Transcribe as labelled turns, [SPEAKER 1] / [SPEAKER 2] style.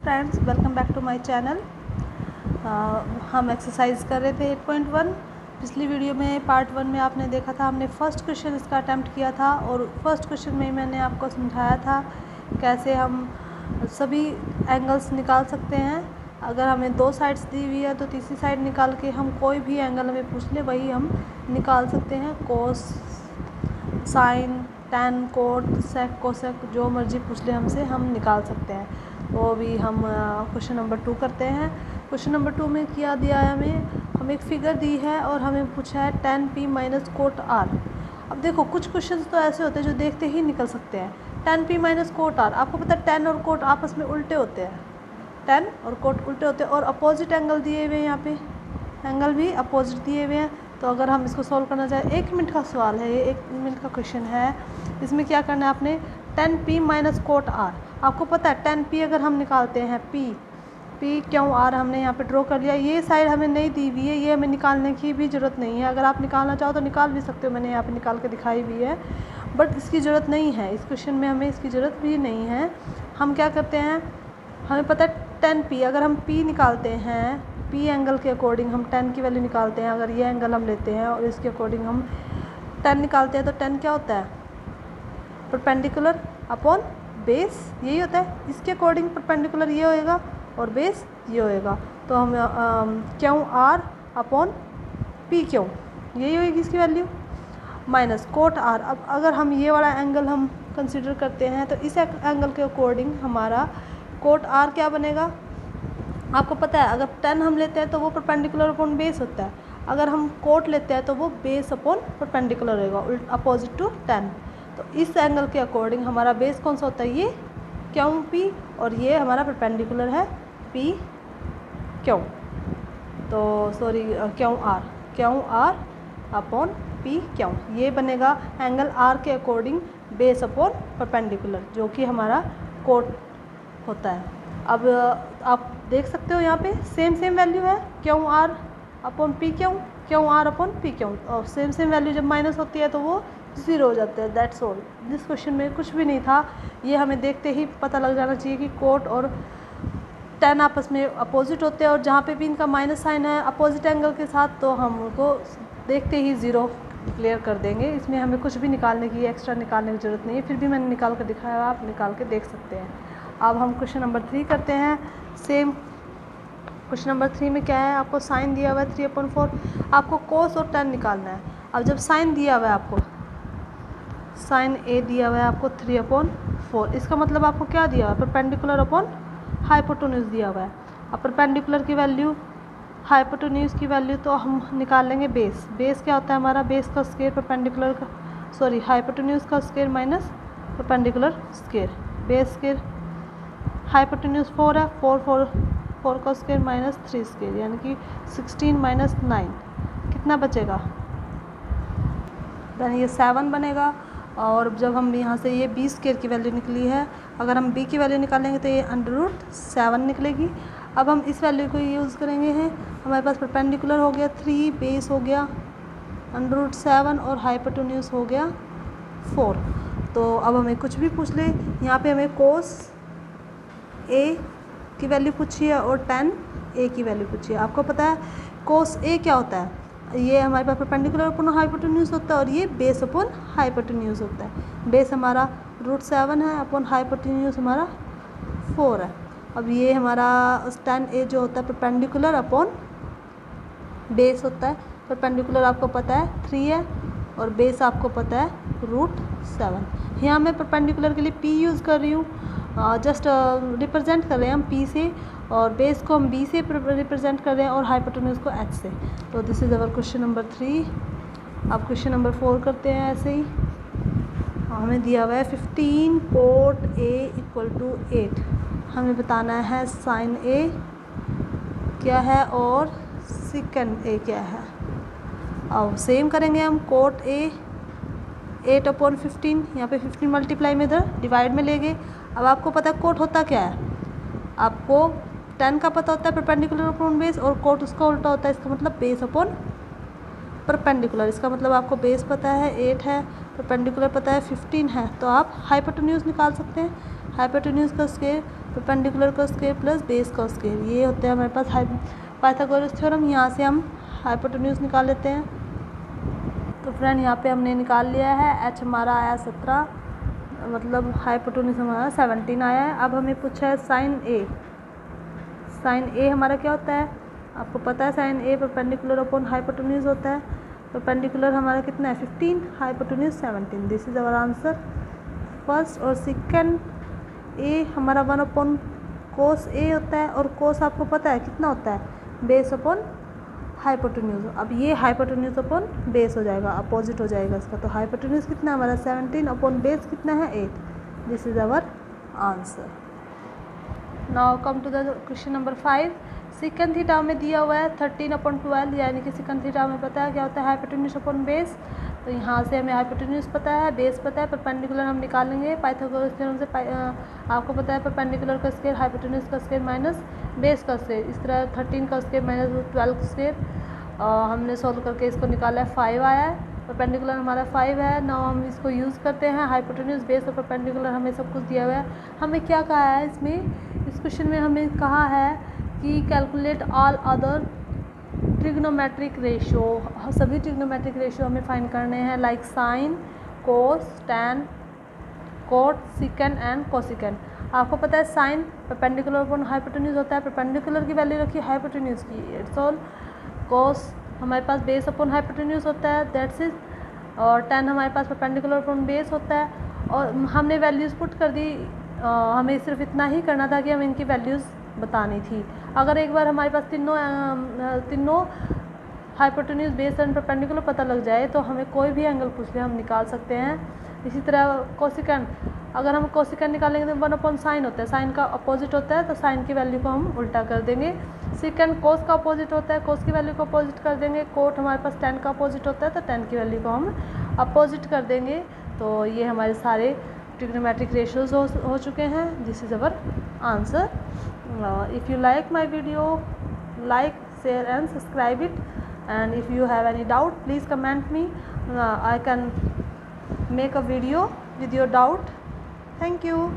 [SPEAKER 1] Friends, welcome back to my channel. हम exercise कर रहे थे 8.1। पिछली वीडियो में पार्ट 1 में आपने देखा था, हमने फर्स्ट क्वेश्चन इसका अटैम्प्ट किया था और फर्स्ट क्वेश्चन में मैंने आपको समझाया था कैसे हम सभी एंगल्स निकाल सकते हैं। अगर हमें दो साइड्स दी हुई है तो तीसरी साइड निकाल के हम कोई भी एंगल हमें पूछ ले वही हम निकाल सकते हैं। कोस, साइन, टैन, कोट, सेक, कोसेक, जो मर्जी पूछ ले हमसे हम निकाल सकते हैं। वो भी हम क्वेश्चन नंबर 2 करते हैं। क्वेश्चन नंबर 2 में क्या दिया है, हमें एक फिगर दी है और हमें पूछा है tan p minus cot r। अब देखो, कुछ क्वेश्चंस तो ऐसे होते हैं जो देखते ही निकल सकते हैं। tan p minus cot r, आपको पता है tan और कोट आपस में उल्टे होते हैं, tan और कोट उल्टे होते हैं और अपोजिट एंगल दिए हुए हैं, यहाँ पे एंगल भी अपोजिट दिए हुए हैं। तो अगर हम इसको सॉल्व करना चाहें, 1 मिनट का सवाल है ये, 1 मिनट का क्वेश्चन है। इसमें क्या करना है आपने, tan p minus cot r, आपको पता है tan p अगर हम निकालते हैं p क्यों r हमने यहाँ पे ड्रॉ कर लिया। ये साइड हमें नहीं दी हुई है, ये हमें निकालने की भी ज़रूरत नहीं है। अगर आप निकालना चाहो तो निकाल भी सकते हो, मैंने यहाँ पे निकाल के दिखाई भी है, बट इसकी ज़रूरत नहीं है। इस क्वेश्चन में हमें इसकी ज़रूरत भी नहीं है। हम क्या करते हैं, हमें पता है tan p, अगर हम p निकालते हैं, p एंगल के अकॉर्डिंग हम tan की वैल्यू निकालते हैं। अगर ये एंगल हम लेते हैं और इसके अकॉर्डिंग हम tan निकालते हैं तो tan क्या होता है, परपेंडिकुलर अपॉन बेस, यही होता है। इसके अकॉर्डिंग परपेंडिकुलर ये होएगा और बेस ये होएगा। तो हम क्यों r अपॉन p क्यों, यही होएगी इसकी वैल्यू, माइनस कोट r। अब अगर हम ये वाला एंगल हम कंसिडर करते हैं तो इस एंगल के अकॉर्डिंग हमारा कोट r क्या बनेगा, आपको पता है अगर tan हम लेते हैं तो वो परपेंडिकुलर अपॉन बेस होता है। अगर हम कोट लेते हैं तो वो बेस अपॉन परपेंडिकुलर होगा, अपोजिट टू tan। तो इस एंगल के अकॉर्डिंग हमारा बेस कौन सा होता है, ये क्यों p, और ये हमारा परपेंडिकुलर है p क्यों, तो सॉरी क्यों r अपॉन p क्यों, ये बनेगा एंगल r के अकॉर्डिंग बेस अपॉन परपेंडिकुलर, जो कि हमारा कोट होता है। अब आप देख सकते हो यहाँ पे सेम वैल्यू है, क्यों r अपॉन p क्यों r अपॉन p क्यों, और सेम वैल्यू जब माइनस होती है तो वो 0 हो जाते हैं। That's all. दिस क्वेश्चन में कुछ भी नहीं था, ये हमें देखते ही पता लग जाना चाहिए कि कोट और tan आपस में अपोजिट होते हैं और जहाँ पे भी इनका माइनस साइन है अपोजिट एंगल के साथ, तो हम उनको देखते ही 0 क्लियर कर देंगे। इसमें हमें कुछ भी निकालने की, एक्स्ट्रा निकालने की ज़रूरत नहीं है। फिर भी मैंने निकाल कर दिखाया, आप निकाल के देख सकते हैं। अब हम क्वेश्चन नंबर 3 करते हैं। सेम क्वेश्चन नंबर 3 में क्या है, आपको साइन दिया हुआ है 3/4, आपको कोस और tan निकालना है। अब जब साइन दिया हुआ है, आपको साइन a दिया हुआ है आपको 3/4, इसका मतलब आपको क्या दिया हुआ है, परपेंडिकुलर अपॉन हाइपोटेन्यूज दिया हुआ है। अब परपेंडिकुलर की वैल्यू, हाइपोटेन्यूज की वैल्यू, तो हम निकाल लेंगे बेस। बेस क्या होता है हमारा, बेस का स्क्वायर परपेंडिकुलर का, सॉरी हाइपोटेन्यूज का square minus perpendicular square. Base square hypotenuse 4 है, 4 का स्क्वायर माइनस 3 स्क्वायर, यानी कि 16 माइनस 9 कितना बचेगा, यानी ये 7 बनेगा। और जब हम यहाँ से ये b स्क्वायर की वैल्यू निकली है, अगर हम b की वैल्यू निकालेंगे तो ये √7 निकलेगी। अब हम इस वैल्यू को यूज़ करेंगे हैं, हमारे पास परपेंडिकुलर हो गया 3, बेस हो गया √7 और हाइपोटेन्यूज हो गया 4। तो अब हमें कुछ भी पूछ ले, यहाँ पे हमें कोस a की वैल्यू पूछी है और tan a की वैल्यू पूछी है। आपको पता है कोस a क्या होता है, ये हमारे पास परपेंडिकुलर अपॉन हाइपोटेन्यूज होता है और ये बेस अपॉन हाइपोटेन्यूज होता है। बेस हमारा √7 है, अपॉन हाइपोटेन्यूज हमारा 4 है। अब ये हमारा tan a जो होता है परपेंडिकुलर अपॉन बेस होता है। परपेंडिकुलर आपको पता है 3 है और बेस आपको पता है √7। यहाँ मैं परपेंडिकुलर के लिए p यूज़ कर रही हूँ, जस्ट रिप्रेजेंट कर रहे हैं हम p से, और बेस को हम b से रिप्रेजेंट कर रहे हैं और हाइपोटेन्यूज को h से। तो this is our question number 3। अब क्वेश्चन नंबर 4 करते हैं ऐसे ही। हमें दिया हुआ है 15 कोट a = 8, हमें बताना है साइन a क्या है और सेकंड a क्या है। अब सेम करेंगे हम, कोट a 8/15, यहाँ पे 15 मल्टीप्लाई में इधर डिवाइड में लेंगे। अब आपको पता है कोट होता क्या है, आपको tan का पता होता है परपेंडिकुलर अपॉन बेस, और कोट उसका उल्टा होता है, इसका मतलब बेस अपॉन परपेंडिकुलर। इसका मतलब आपको बेस पता है 8 है, परपेंडिकुलर पता है 15 है, तो आप हाइपोटेन्यूज निकाल सकते हैं। हाइपोटेन्यूज का स्क्वायर परपेंडिकुलर का स्क्वायर प्लस बेस का स्क्वायर, ये होते हैं हमारे पास पाइथागोरस थ्योरम। यहाँ से हम हाइपोटेन्यूज निकाल लेते हैं। तो फ्रेंड यहाँ पे हमने निकाल लिया है। एच हमारा आया 17, मतलब हाइपोटेन्यूज हमारा 17 आया है। अब हमें पूछा है साइन ए। साइन ए हमारा क्या होता है, आपको पता है sine A perpendicular upon hypotenuse होता है। परपेंडिकुलर हमारा कितना है 15, hypotenuse 17। This is our answer first. और सेकंड ए हमारा 1 अपॉन कोस ए होता है, और कोस आपको पता है कितना होता है, बेस अपॉन हाइपोटेन्यूज। अब ये हाइपोटेन्यूज अपॉन बेस हो जाएगा, अपोजिट हो जाएगा इसका। तो हाइपोटेन्यूज कितना हमारा 17 अपॉन बेस कितना है 8। This is our answer. Now come to the question number 5। Second theta में दिया हुआ है 13 अपॉन 12, यानी कि सेकंड थीटा में पता है क्या होता है, हाइपोटेन्यूज अपॉन बेस। तो यहाँ से हमें हाइपोटेन्यूज पता है, बेस पता है, परपेंडिकुलर हम निकालेंगे पाइथागोरस थ्योरम से। आपको पता है परपेंडिकुलर का स्क्वायर हाइपोटेन्यूज का स्क्वायर माइनस बेस का स्क्वायर। इस तरह 13 का स्क्वायर माइनस 12 का स्क्वायर हमने सॉल्व करके इसको निकाला है, 5 आया है। परपेंडिकुलर हमारा 5 है। नाउ हम इसको यूज़ करते हैं। हाइपोटेन्यूज, बेस और परपेंडिकुलर हमें सब कुछ दिया हुआ है। हमें क्या कहा है इसमें, इस क्वेश्चन में हमें कहा है कि calculate all other trigonometric ratio. सभी ट्रिग्नोमेट्रिक रेशियो हमें फाइंड करने हैं, like sine, cos, tan, cot, secant and cosecant. आपको पता है साइन परपेंडिकुलर अपॉन हाइपोटेन्यूज होता है, परपेंडिकुलर की वैल्यू रखी हाइपोटेन्यूज की, इट्स ऑल। कोस हमारे पास बेस अपॉन हाइपोटेन्यूज होता है, दैट्स इज। और टैन हमारे पास परपेंडिकुलर अपॉन बेस होता है। और हमने वैल्यूज़ पुट कर दी, हमें सिर्फ इतना ही करना था कि हमें इनकी वैल्यूज़ बतानी थी। अगर एक बार हमारे पास तीनों हाइपोटेन्यूज, बेस एंड परपेंडिकुलर पता लग जाए तो हमें कोई भी एंगल पूछ ले हम निकाल सकते हैं। इसी तरह कोसिकेंड, अगर हम कोसिकेंड निकालेंगे तो 1 अपॉन साइन होता है, साइन का अपोजिट होता है, तो साइन की वैल्यू को हम उल्टा कर देंगे। सेकंड कोस का अपोजिट होता है, कोस की वैल्यू को अपोजिट कर देंगे। कोट हमारे पास टैन का अपोजिट होता है, तो टैन की वैल्यू को हम अपोजिट कर देंगे। तो ये हमारे सारे ट्रिग्नोमेट्रिक रेशियोज हो चुके हैं। This is our answer. If you like my video, like, share and subscribe it, and if you have any doubt please comment me. I can make a video with your doubt. Thank you.